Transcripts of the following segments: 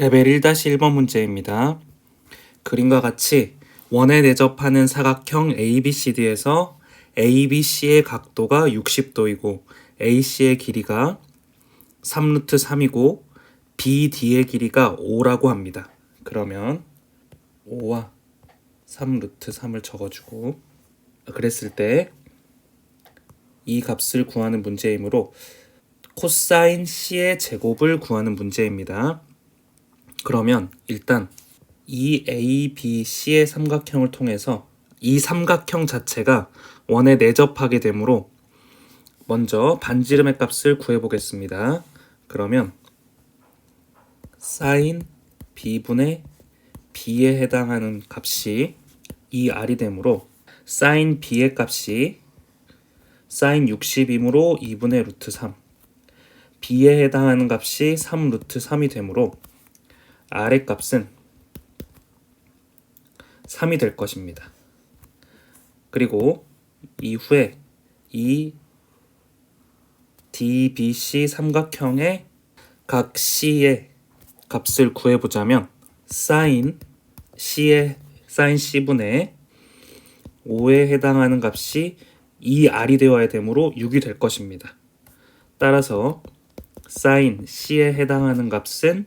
레벨 1-1번 문제입니다. 그림과 같이 원에 내접하는 사각형 ABCD에서 ABC의 각도가 60도이고 AC의 길이가 3루트 3이고 BD의 길이가 5라고 합니다. 그러면 5와 3루트 3을 적어주고 그랬을 때 이 값을 구하는 문제이므로 코사인 C의 제곱을 구하는 문제입니다. 그러면 일단 이 ABC의 삼각형을 통해서 이 삼각형 자체가 원에 내접하게 되므로 먼저 반지름의 값을 구해보겠습니다. 그러면 sin B분의 B에 해당하는 값이 2R이 되므로 sin B의 값이 sin 60이므로 2분의 루트 3 B에 해당하는 값이 3 루트 3이 되므로 R의 값은 3이 될 것입니다. 그리고 이후에 이 DBC 삼각형의 각 C의 값을 구해보자면 sin C분의 5에 해당하는 값이 2R이 되어야 되므로 6이 될 것입니다. 따라서 sin C에 해당하는 값은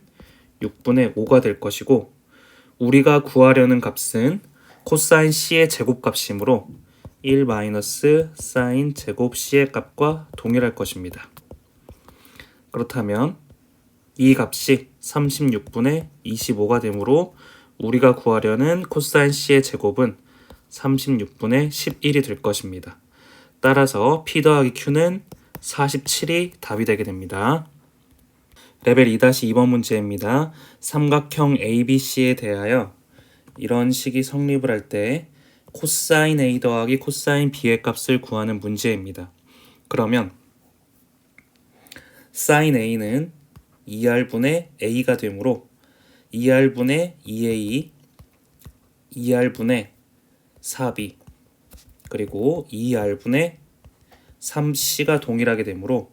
6분의 5가 될 것이고 우리가 구하려는 값은 코사인 C의 제곱값이므로 1 마이너스 사인 제곱 C의 값과 동일할 것입니다. 그렇다면 이 값이 36분의 25가 되므로 우리가 구하려는 코사인 C의 제곱은 36분의 11이 될 것입니다. 따라서 P 더하기 Q는 47이 답이 되게 됩니다. 레벨 2-2번 문제입니다. 삼각형 ABC에 대하여 이런 식이 성립을 할 때 코사인 A 더하기 코사인 B의 값을 구하는 문제입니다. 그러면 sin A는 2R분의 A가 되므로 2R분의 2A, 2R분의 4B, 그리고 2R분의 3C가 동일하게 되므로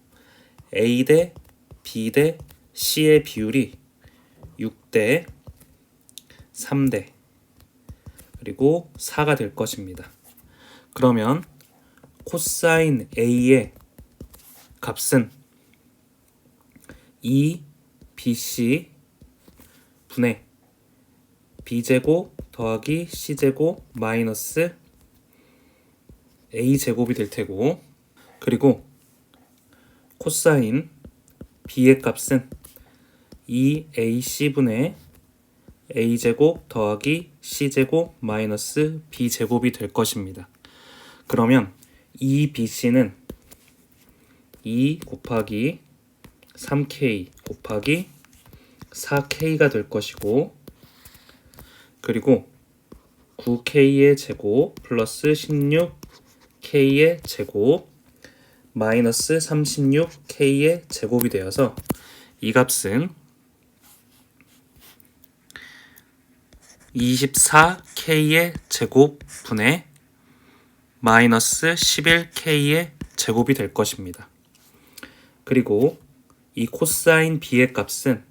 A 대 B 대 C의 비율이 6대 3대 그리고 4가 될 것입니다. 그러면 코사인 A의 값은 2BC 분의 B제곱 더하기 C제곱 마이너스 A제곱이 될 테고 그리고 코사인 B의 값은 2AC분의 A제곱 더하기 C제곱 마이너스 B제곱이 될 것입니다. 그러면 2BC는 2 곱하기 3K 곱하기 4K가 될 것이고 그리고 9K의 제곱 플러스 16K의 제곱 마이너스 36K의 제곱이 되어서 이 값은 24K의 제곱분의 마이너스 11K의 제곱이 될 것입니다. 그리고 이 코사인 B의 값은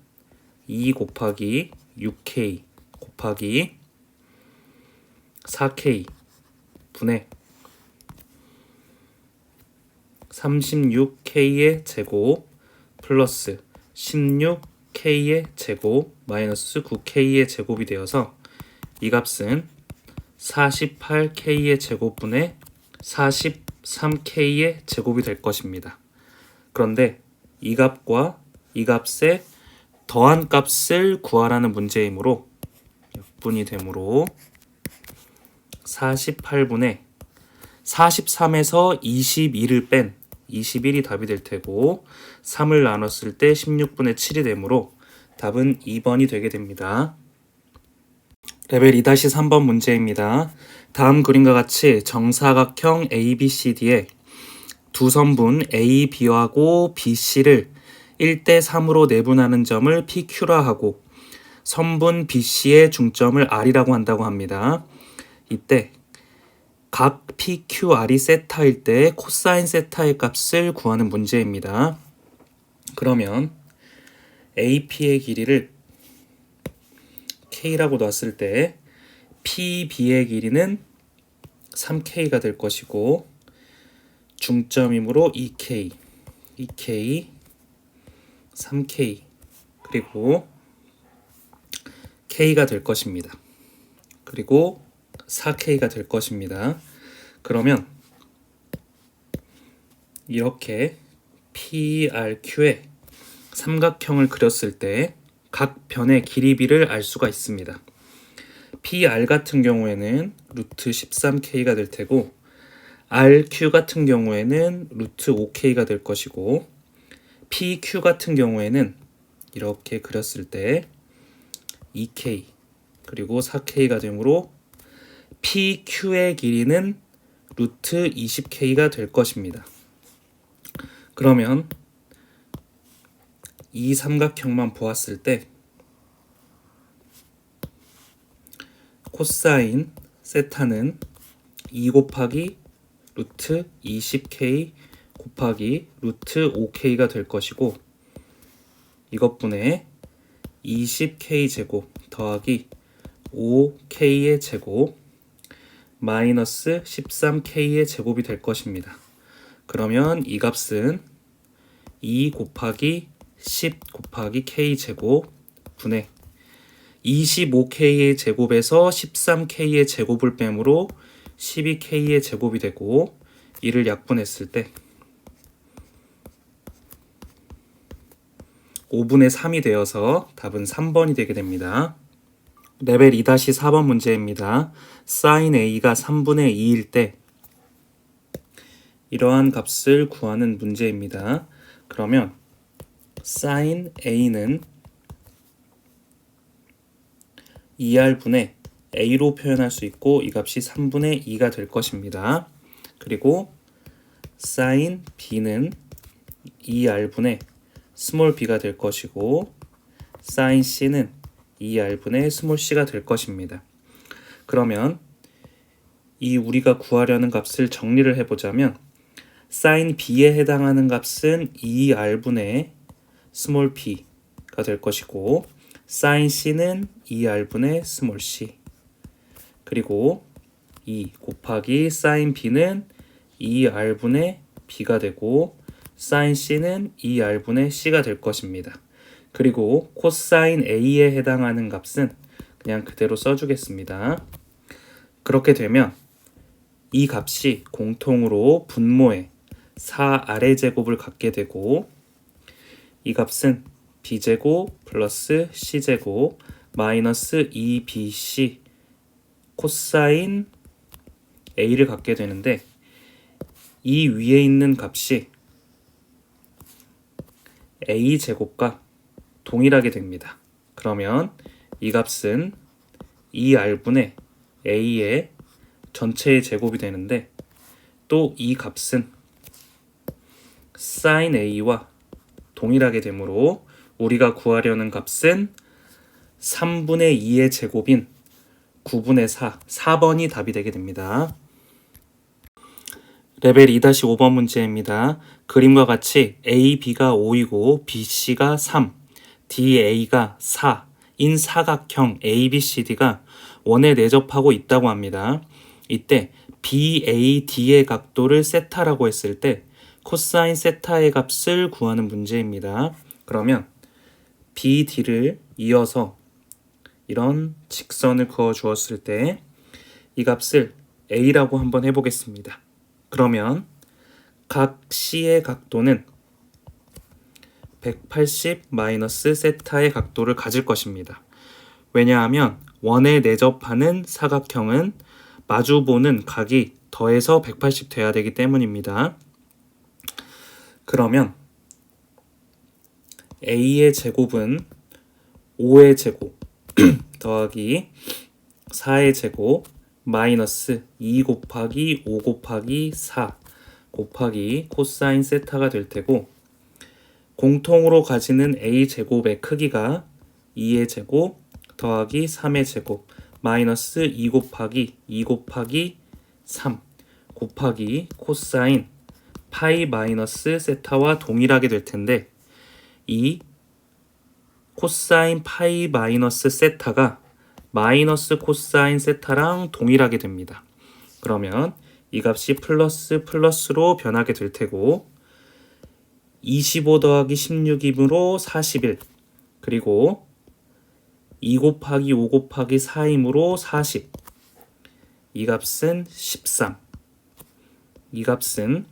2 곱하기 6K 곱하기 4K 분의 36K의 제곱 플러스 16K의 제곱 마이너스 9K의 제곱이 되어서 이 값은 48K의 제곱분의 43K의 제곱이 될 것입니다. 그런데 이 값과 이 값의 더한 값을 구하라는 문제이므로 약분이 되므로 48분의 43에서 22를 뺀 21이 답이 될 테고 3을 나눴을 때 16분의 7이 되므로 답은 2번이 되게 됩니다. 레벨 2-3번 문제입니다. 다음 그림과 같이 정사각형 ABCD에 두 선분 A, B하고 BC를 1대3으로 내분하는 점을 PQ라 하고 선분 BC의 중점을 R이라고 한다고 합니다. 이때 각 PQR이 세타일 때 코사인 세타의 값을 구하는 문제입니다. 그러면 AP의 길이를 K라고 놨을 때 PB의 길이는 3K가 될 것이고 중점이므로 2K, 3K 그리고 K가 될 것입니다. 그리고 4K가 될 것입니다. 그러면 이렇게 PRQ의 삼각형을 그렸을 때 각 변의 길이비를 알 수가 있습니다. PR 같은 경우에는 루트 13K가 될 테고 RQ 같은 경우에는 루트 5K가 될 것이고 PQ 같은 경우에는 이렇게 그렸을 때 2K 그리고 4K가 되므로 PQ의 길이는 루트 20K가 될 것입니다. 그러면 이 삼각형만 보았을 때 코사인 세타는 2 곱하기 루트 20K 곱하기 루트 5K가 될 것이고 이것분의 20K 제곱 더하기 5K의 제곱 마이너스 13K의 제곱이 될 것입니다. 그러면 이 값은 2 곱하기 10 곱하기 K 제곱 분의 25K의 제곱에서 13K의 제곱을 빼므로 12K의 제곱이 되고 이를 약분했을 때 5분의 3이 되어서 답은 3번이 되게 됩니다. 레벨 2-4번 문제입니다. sin A가 3분의 2일 때 이러한 값을 구하는 문제입니다. 그러면 sin A는 2R분의 A로 표현할 수 있고 이 값이 3분의 2가 될 것입니다. 그리고 sin B는 2R분의 스몰 b가 될 것이고 sin C는 2R분의 스몰 c가 될 것입니다. 그러면 이 우리가 구하려는 값을 정리를 해보자면 sin B에 해당하는 값은 2R분의 스몰 b가 될 것이고 sin C는 2R분의 스몰 c 그리고 2 곱하기 sin B는 2R분의 b가 되고 sin C는 2R분의 c가 될 것입니다. 그리고 코사인 A에 해당하는 값은 그냥 그대로 써주겠습니다. 그렇게 되면 이 값이 공통으로 분모에 4R의 제곱을 갖게 되고 이 값은 B제곱 플러스 C제곱 마이너스 2BC 코사인 A를 갖게 되는데 이 위에 있는 값이 A제곱과 동일하게 됩니다. 그러면 이 값은 2R분의 A의 전체의 제곱이 되는데 또 이 값은 sin A와 동일하게 되므로 우리가 구하려는 값은 3분의 2의 제곱인 9분의 4, 4번이 답이 되게 됩니다. 레벨 2-5번 문제입니다. 그림과 같이 A, B가 5이고 B, C가 3, D, A가 4인 사각형 ABCD가 원에 내접하고 있다고 합니다. 이때 BAD의 각도를 세타라고 했을 때 코사인 세타의 값을 구하는 문제입니다. 그러면 BD를 이어서 이런 직선을 그어 주었을 때 이 값을 A라고 한번 해보겠습니다. 그러면 각 C의 각도는 180 마이너스 세타의 각도를 가질 것입니다. 왜냐하면 원에 내접하는 사각형은 마주보는 각이 더해서 180 돼야 되기 때문입니다. 그러면 A의 제곱은 5의 제곱 더하기 4의 제곱 마이너스 2 곱하기 5 곱하기 4 곱하기 코사인 세타가 될 테고 공통으로 가지는 A제곱의 크기가 2의 제곱 더하기 3의 제곱 마이너스 2 곱하기 2 곱하기 3 곱하기 코사인 파이 마이너스 세타와 동일하게 될 텐데 이 코사인 파이 마이너스 세타가 마이너스 코사인 세타랑 동일하게 됩니다. 그러면 이 값이 플러스 플러스로 변하게 될 테고 25 더하기 16이므로 41 그리고 2 곱하기 5 곱하기 4이므로 40 이 값은 13 이 값은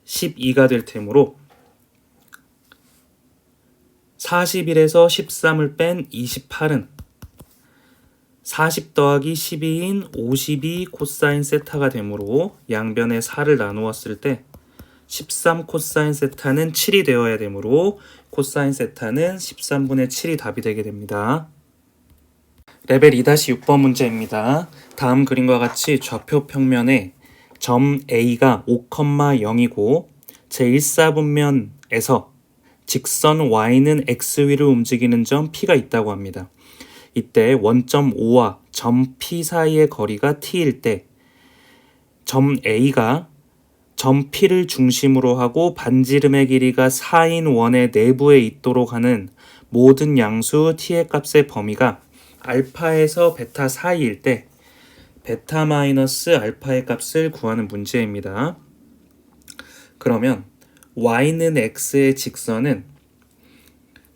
12가 될 테므로 41에서 13을 뺀 28은 40 더하기 12인 52 코사인 세타가 되므로 양변에 4를 나누었을 때 13 코사인 세타는 7이 되어야 되므로 코사인 세타는 13분의 7이 답이 되게 됩니다. 레벨 2-6번 문제입니다. 다음 그림과 같이 좌표 평면에 점 A가 5,0이고 제1사분면에서 직선 y는 x 위를 움직이는 점 P가 있다고 합니다. 이때 원점 O와 점 P 사이의 거리가 T일 때 점 A가 점 P를 중심으로 하고 반지름의 길이가 4인 원의 내부에 있도록 하는 모든 양수 T의 값의 범위가 알파에서 베타 사이일 때 베타 마이너스 알파의 값을 구하는 문제입니다. 그러면 y는 x의 직선은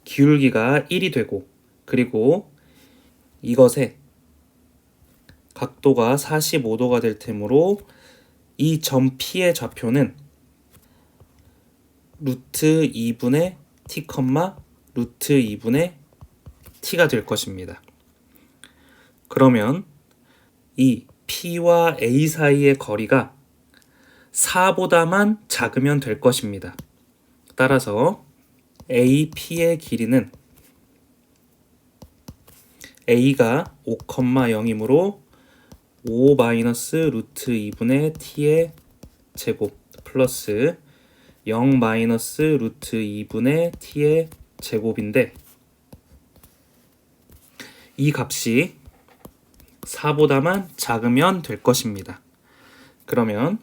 기울기가 1이 되고 그리고 이것의 각도가 45도가 될 테므로 이 점 P의 좌표는 루트 2분의 t, 루트 2분의 t가 될 것입니다. 그러면 이 P와 A 사이의 거리가 4보다만 작으면 될 것입니다. 따라서 AP의 길이는 A가 5,0이므로 5 마이너스 루트 2분의 t의 제곱 플러스 0 마이너스 루트 2분의 t의 제곱인데 이 값이 4보다만 작으면 될 것입니다. 그러면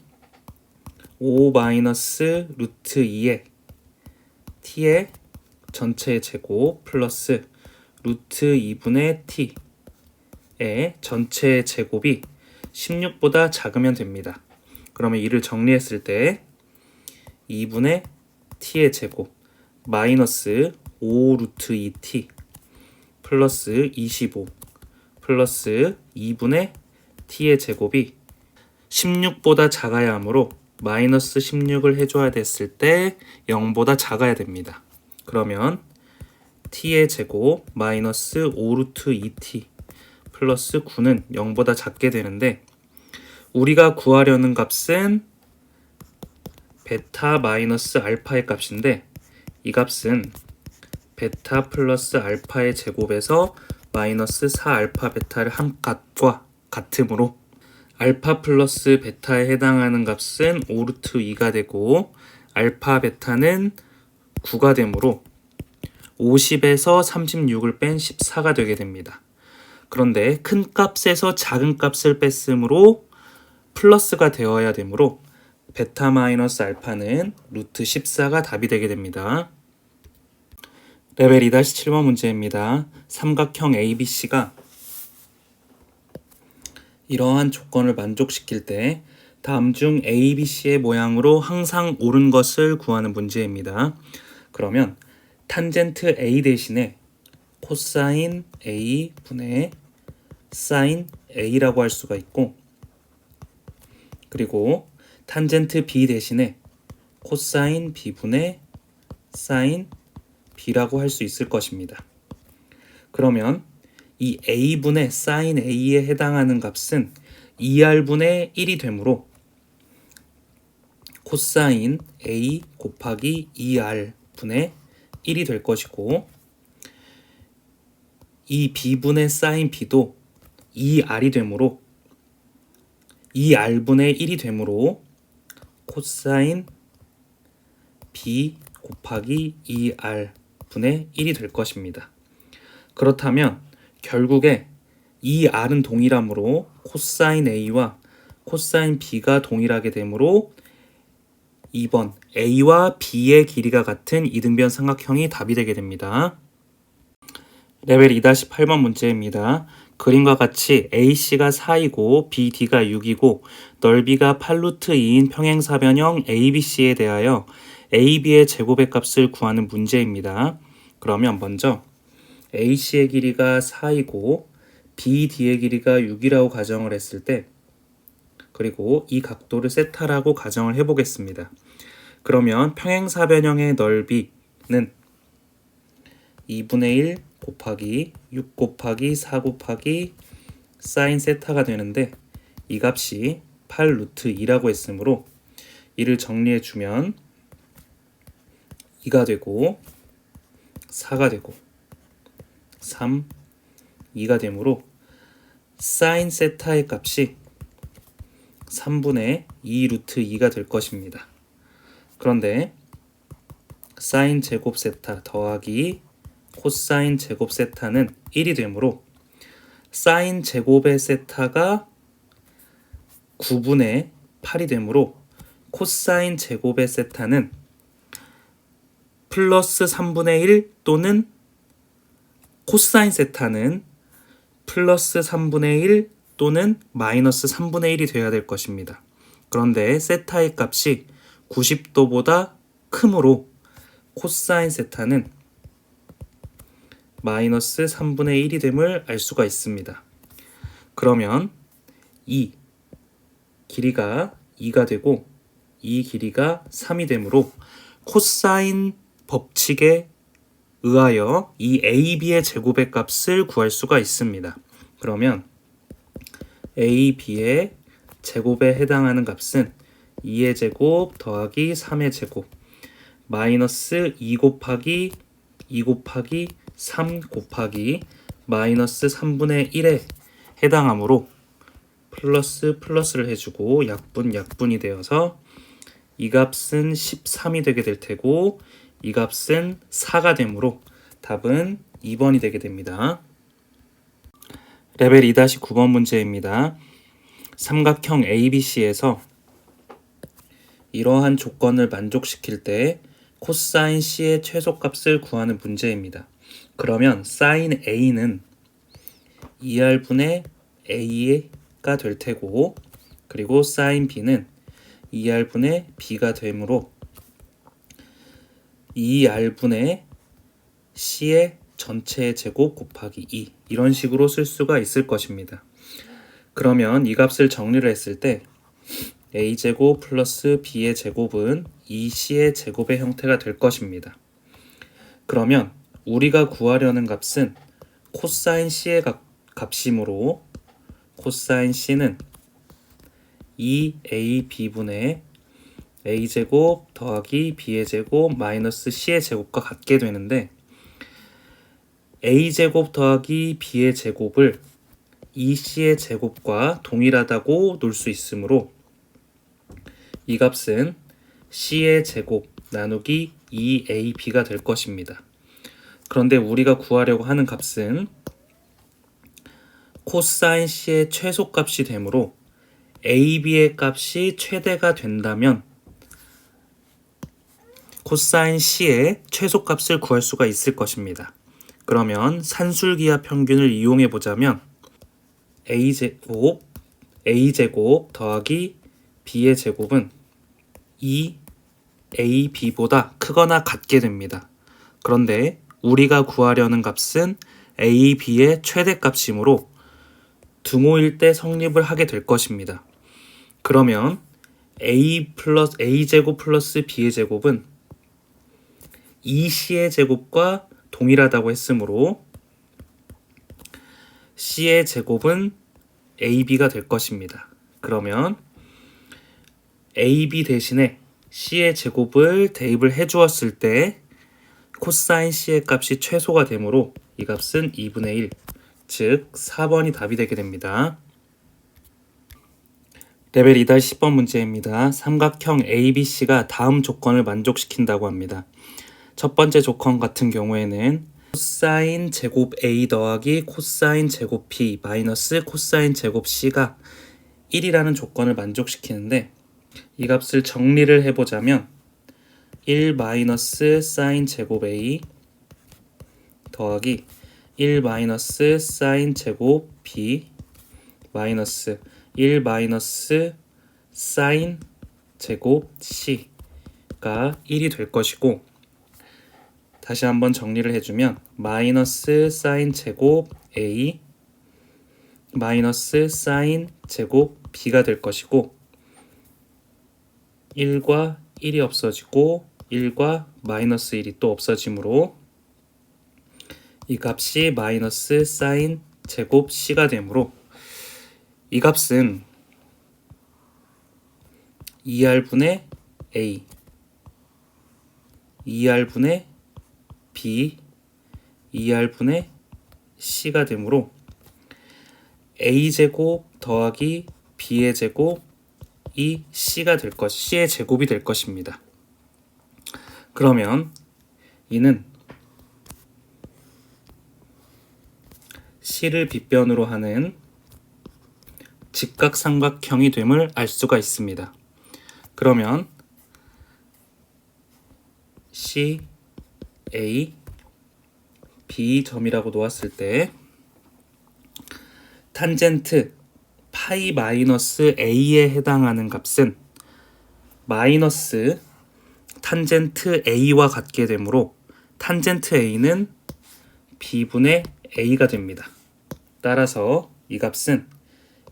5 마이너스 루트 2의 t의 전체 제곱 플러스 루트 2분의 t의 전체 제곱이 16보다 작으면 됩니다. 그러면 이를 정리했을 때 2분의 t의 제곱 마이너스 5 루트 2t 플러스 25 플러스 2분의 t의 제곱이 16보다 작아야 하므로 마이너스 16을 해줘야 됐을 때 0보다 작아야 됩니다. 그러면 t의 제곱 마이너스 5 루트 2t 플러스 9는 0보다 작게 되는데 우리가 구하려는 값은 베타 마이너스 알파의 값인데 이 값은 베타 플러스 알파의 제곱에서 마이너스 4알파 베타를 한 값과 같으므로 알파 플러스 베타에 해당하는 값은 5 루트 2가 되고 알파 베타는 9가 되므로 50에서 36을 뺀 14가 되게 됩니다. 그런데 큰 값에서 작은 값을 뺐으므로 플러스가 되어야 되므로 베타 마이너스 알파는 루트 14가 답이 되게 됩니다. 레벨 2-7번 문제입니다. 삼각형 ABC가 이러한 조건을 만족시킬 때 다음 중 ABC의 모양으로 항상 옳은 것을 구하는 문제입니다. 그러면 탄젠트 A 대신에 코사인 A 분의 사인 A라고 할 수가 있고 그리고 탄젠트 B 대신에 코사인 B 분의 사인 B라고 할 수 있을 것입니다. 그러면 이 A분의 사인 A에 해당하는 값은 2R분의 1이 되므로 코사인 A 곱하기 2R분의 1이 될 것이고 이 B분의 사인 B도 2R이 되므로 2R분의 1이 되므로 코사인 B 곱하기 2R분의 1이 될 것입니다. 그렇다면 결국에 이 R은 동일하므로 코사인 A와 코사인 B가 동일하게 되므로 2번 A와 B의 길이가 같은 이등변 삼각형이 답이 되게 됩니다. 레벨 2-8번 문제입니다. 그림과 같이 AC가 4이고 BD가 6이고 넓이가 8루트2인 평행사변형 ABC에 대하여 AB의 제곱의 값을 구하는 문제입니다. 그러면 먼저 AC의 길이가 4이고 BD의 길이가 6이라고 가정을 했을 때, 그리고 이 각도를 세타라고 가정을 해보겠습니다. 그러면 평행사변형의 넓이는 2분의 1 곱하기 6 곱하기 4 곱하기 사인 세타가 되는데, 이 값이 8루트 2라고 했으므로 이를 정리해 주면 2가 되고 4가 되고 3, 2가 되므로 사인 세타의 값이 3분의 2 루트 2가 될 것입니다. 그런데 사인 제곱 세타 더하기 코사인 제곱 세타는 1이 되므로 사인 제곱의 세타가 9분의 8이 되므로 코사인 제곱의 세타는 플러스 3분의 1 또는 코사인 세타는 플러스 3분의 1 또는 마이너스 3분의 1이 되어야 될 것입니다. 그런데 세타의 값이 90도보다 크므로 코사인 세타는 마이너스 3분의 1이 됨을 알 수가 있습니다. 그러면 이 길이가 2가 되고 이 길이가 3이 되므로 코사인 법칙에 의하여 이 AB의 제곱의 값을 구할 수가 있습니다. 그러면 AB의 제곱에 해당하는 값은 2의 제곱 더하기 3의 제곱 마이너스 2 곱하기 2 곱하기 3 곱하기 마이너스 3분의 1에 해당하므로 플러스를 해주고 약분이 되어서 이 값은 13이 되게 될 테고 이 값은 4가 되므로 답은 2번이 되게 됩니다. 레벨 2-9번 문제입니다. 삼각형 ABC에서 이러한 조건을 만족시킬 때 코사인 C의 최소값을 구하는 문제입니다. 그러면 사인 A는 2R분의 A가 될 테고, 그리고 사인 B는 2R분의 B가 되므로 2R분의 C의 전체의 제곱 곱하기 2 이런 식으로 쓸 수가 있을 것입니다. 그러면 이 값을 정리를 했을 때 A제곱 플러스 B의 제곱은 2C의 제곱의 형태가 될 것입니다. 그러면 우리가 구하려는 값은 코사인 C의 값이므로 코사인 C는 2AB분의 A제곱 더하기 B의 제곱 마이너스 C의 제곱과 같게 되는데, A제곱 더하기 B의 제곱을 2C의 제곱과 동일하다고 놓을 수 있으므로 이 값은 C의 제곱 나누기 2AB가 될 것입니다. 그런데 우리가 구하려고 하는 값은 코사인 C의 최소값이 되므로 AB의 값이 최대가 된다면 코사인 C의 최소값을 구할 수가 있을 것입니다. 그러면 산술기하 평균을 이용해 보자면 A제곱 더하기 B의 제곱은 2AB보다 크거나 같게 됩니다. 그런데 우리가 구하려는 값은 AB의 최대값이므로 등호일 때 성립을 하게 될 것입니다. 그러면 A제곱 플러스 B의 제곱은 2C의 제곱과 동일하다고 했으므로 C의 제곱은 AB가 될 것입니다. 그러면 AB 대신에 C의 제곱을 대입을 해주었을 때 코사인 C의 값이 최소가 되므로 이 값은 2분의 1, 즉 4번이 답이 되게 됩니다. 레벨 2-10번 문제입니다. 삼각형 ABC가 다음 조건을 만족시킨다고 합니다. 첫 번째 조건 같은 경우에는 코사인 제곱 A 더하기 코사인 제곱 B 마이너스 코사인 제곱 C가 1이라는 조건을 만족시키는데, 이 값을 정리를 해보자면 1 마이너스 사인 제곱 A 더하기 1 마이너스 사인 제곱 B 마이너스 1 마이너스 사인 제곱 C가 1이 될 것이고, 다시 한번 정리를 해주면 마이너스 사인 제곱 A 마이너스 사인 제곱 B가 될 것이고, 1과 1이 없어지고 1과 마이너스 1이 또 없어지므로 이 값이 마이너스 사인 제곱 C가 되므로 이 값은 2R분의 A 2R분의 B 2R분의 C가 되므로 A제곱 더하기 B의 제곱 이 C가 될 것, C의 제곱이 될 것입니다. 그러면 이는 C를 빗변으로 하는 직각삼각형이 됨을 알 수가 있습니다. 그러면 C, A, B 점이라고 놓았을 때 탄젠트 파이 마이너스 A에 해당하는 값은 마이너스 탄젠트 A와 같게 되므로 탄젠트 A는 B분의 A가 됩니다. 따라서 이 값은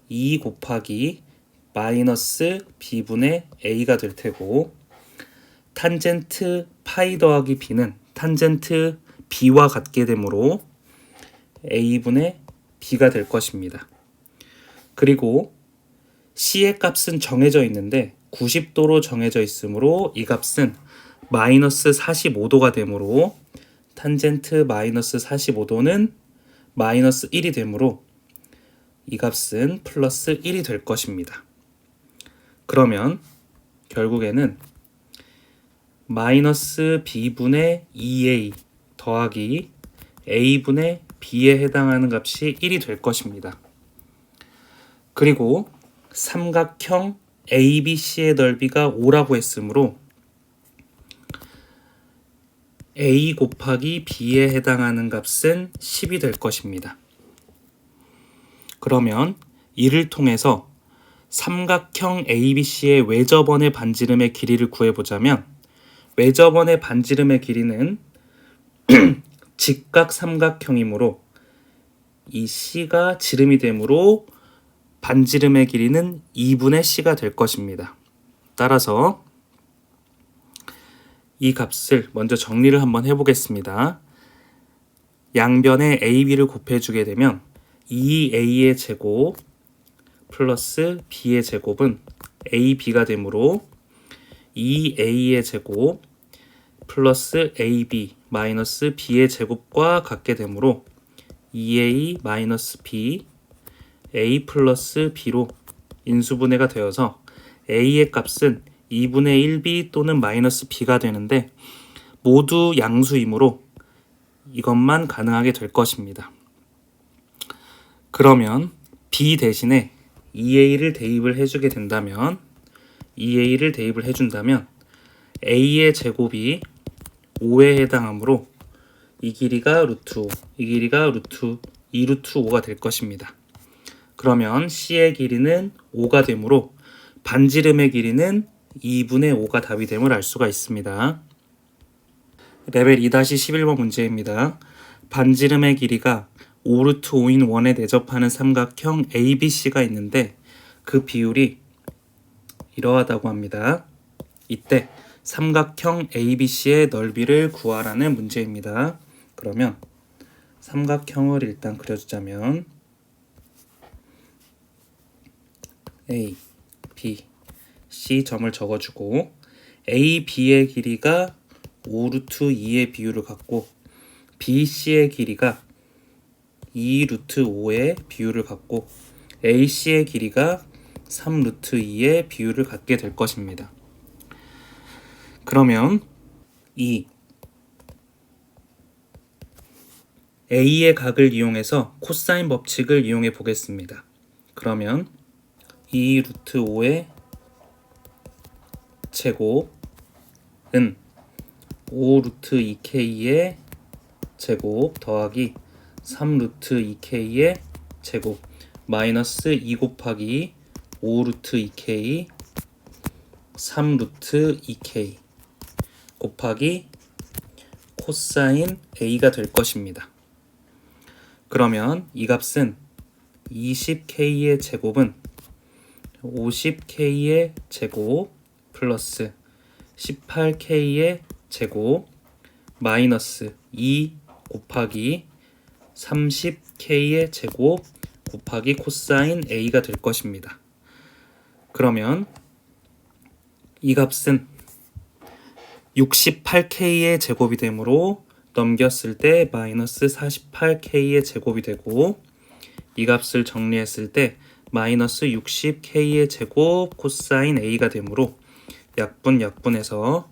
2 곱하기 마이너스 B분의 A가 될 테고, 탄젠트 파이 더하기 B는 탄젠트 B와 같게 되므로 A분의 B가 될 것입니다. 그리고 C의 값은 정해져 있는데 90도로 정해져 있으므로 이 값은 마이너스 45도가 되므로 탄젠트 마이너스 45도는 마이너스 1이 되므로 이 값은 플러스 1이 될 것입니다. 그러면 결국에는 마이너스 B분의 2A 더하기 A분의 B에 해당하는 값이 1이 될 것입니다. 그리고 삼각형 ABC의 넓이가 5라고 했으므로 A 곱하기 B에 해당하는 값은 10이 될 것입니다. 그러면 이를 통해서 삼각형 ABC의 외접원의 반지름의 길이를 구해보자면, 외접원의 반지름의 길이는 직각삼각형이므로 이 C가 지름이 되므로 반지름의 길이는 2분의 C가 될 것입니다. 따라서 이 값을 먼저 정리를 한번 해보겠습니다. 양변에 AB를 곱해주게 되면 2A의 제곱 플러스 B의 제곱은 AB가 되므로 2A의 제곱 플러스 AB 마이너스 B의 제곱과 같게 되므로 2A 마이너스 B A 플러스 B로 인수분해가 되어서 A의 값은 2분의 1B 또는 마이너스 B가 되는데 모두 양수이므로 이것만 가능하게 될 것입니다. 그러면 B 대신에 2A를 대입을 해준다면 A의 제곱이 5에 해당하므로 이 길이가 루트 5, 이 길이가 루트 5가 될 것입니다. 그러면 C의 길이는 5가 되므로 반지름의 길이는 2분의 5가 답이 됨을 알 수가 있습니다. 레벨 2-11번 문제입니다. 반지름의 길이가 5루트 5인 원에 내접하는 삼각형 ABC가 있는데 그 비율이 이러하다고 합니다. 이때 삼각형 ABC의 넓이를 구하라는 문제입니다. 그러면 삼각형을 일단 그려주자면 A, B, C 점을 적어주고 A, B의 길이가 5루트 2의 비율을 갖고 B, C의 길이가 2루트 5의 비율을 갖고 A, C의 길이가 3루트 2의 비율을 갖게 될 것입니다. 그러면 이 A의 각을 이용해서 코사인 법칙을 이용해 보겠습니다. 그러면 2루트 5의 제곱은 5루트 2K의 제곱 더하기 3 루트 2k의 제곱 마이너스 2 곱하기 5 루트 2k 3 루트 2k 곱하기 코사인 a가 될 것입니다. 그러면 이 값은 20k의 제곱은 50k의 제곱 플러스 18k의 제곱 마이너스 2 곱하기 30k의 제곱 곱하기 코사인 a가 될 것입니다. 그러면 이 값은 68k의 제곱이 되므로 넘겼을 때 마이너스 48k의 제곱이 되고, 이 값을 정리했을 때 마이너스 60k의 제곱 코사인 a가 되므로 약분해서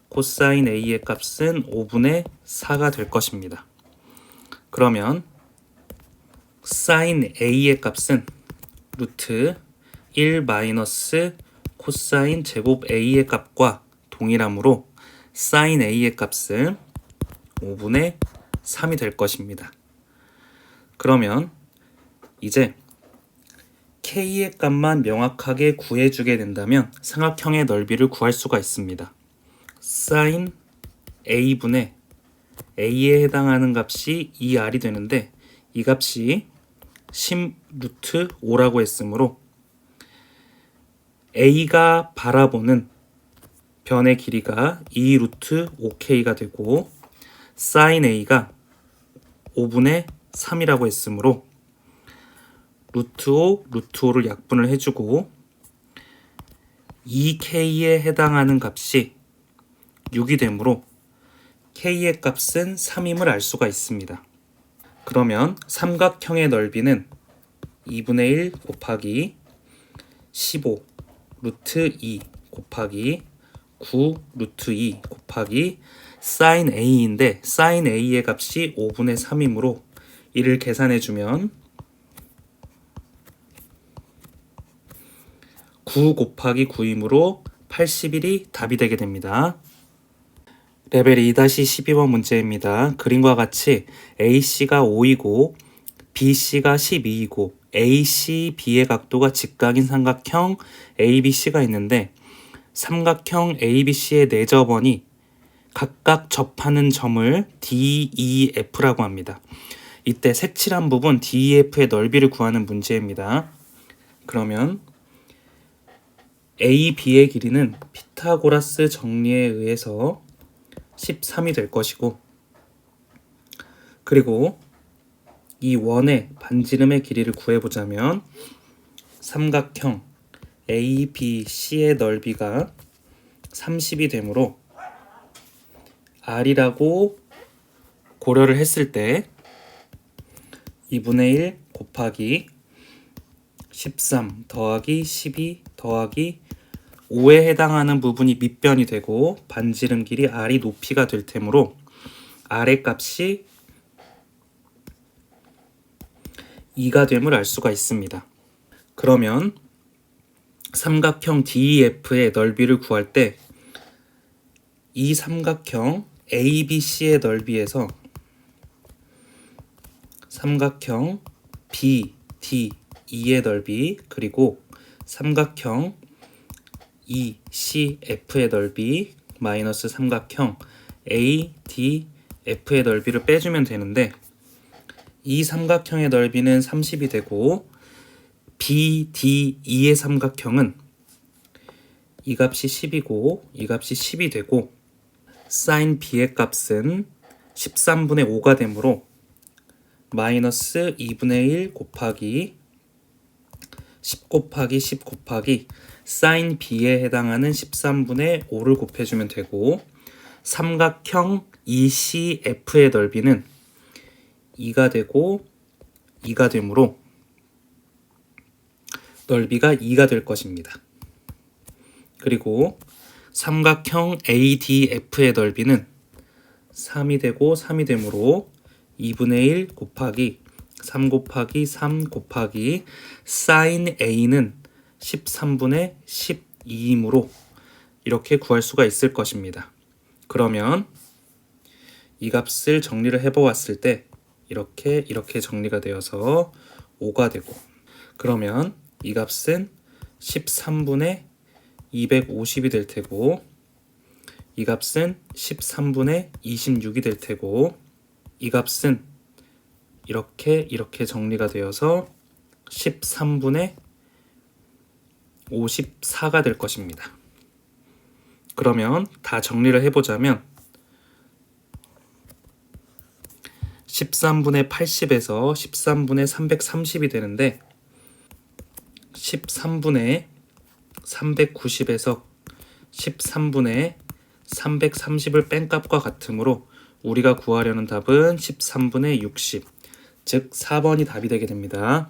코사인 a의 값은 5분의 4가 될 것입니다. 그러면 사인 a의 값은 루트 1 마이너스 코사인 제곱 a의 값과 동일하므로 사인 a의 값은 5분의 3이 될 것입니다. 그러면 이제 k의 값만 명확하게 구해주게 된다면 삼각형의 넓이를 구할 수가 있습니다. 사인 a분의 a에 해당하는 값이 2r이 되는데, 이 값이 10 루트 5라고 했으므로 a가 바라보는 변의 길이가 2 루트 5k가 되고, 사인 a가 5분의 3이라고 했으므로 루트 5, 루트 5를 약분을 해주고 2k에 해당하는 값이 6이 되므로 k의 값은 3임을 알 수가 있습니다. 그러면 삼각형의 넓이는 2분의 1 곱하기 15 루트 2 곱하기 9 루트 2 곱하기 사인 a인데, 사인 a의 값이 5분의 3이므로 이를 계산해주면 9 곱하기 9이므로 81이 답이 되게 됩니다. 레벨 2-12번 문제입니다. 그림과 같이 AC가 5이고 BC가 12이고 AC, B의 각도가 직각인 삼각형 ABC가 있는데, 삼각형 ABC의 내접원이 각각 접하는 점을 DEF라고 합니다. 이때 색칠한 부분 DEF의 넓이를 구하는 문제입니다. 그러면 AB의 길이는 피타고라스 정리에 의해서 13이 될 것이고, 그리고 이 원의 반지름의 길이를 구해보자면 삼각형 ABC의 넓이가 30이 되므로 R이라고 고려를 했을 때 2분의 1 곱하기 13 더하기 12 더하기 5에 해당하는 부분이 밑변이 되고 반지름 길이 R이 높이가 될 테므로 R의 값이 2가 됨을 알 수가 있습니다. 그러면 삼각형 DEF의 넓이를 구할 때 이 삼각형 ABC의 넓이에서 삼각형 BDE의 넓이, 그리고 삼각형 ECF의 넓이 마이너스 삼각형 ADF의 넓이를 빼주면 되는데, 이 삼각형의 넓이는 30이 되고 BDE의 삼각형은 이 값이 10이고 이 값이 10이 되고 사인 B의 값은 13분의 5가 되므로 마이너스 2분의 1 곱하기 10 곱하기 10 곱하기 사인 B에 해당하는 13분의 5를 곱해주면 되고, 삼각형 ECF의 넓이는 2가 되고 2가 되므로 넓이가 2가 될 것입니다. 그리고 삼각형 ADF의 넓이는 3이 되고 3이 되므로 2분의 1 곱하기 3 곱하기 3 곱하기 사인 A는 13분의 12이므로 이렇게 구할 수가 있을 것입니다. 그러면 이 값을 정리를 해보았을 때 이렇게 정리가 되어서 5가 되고, 그러면 이 값은 13분의 250이 될 테고, 이 값은 13분의 26이 될 테고, 이 값은 이렇게 정리가 되어서 13분의 54가 될 것입니다. 그러면 다 정리를 해보자면 13분의 80에서 13분의 330이 되는데, 13분의 390에서 13분의 330을 뺀 값과 같으므로 우리가 구하려는 답은 13분의 60, 즉 4번이 답이 되게 됩니다.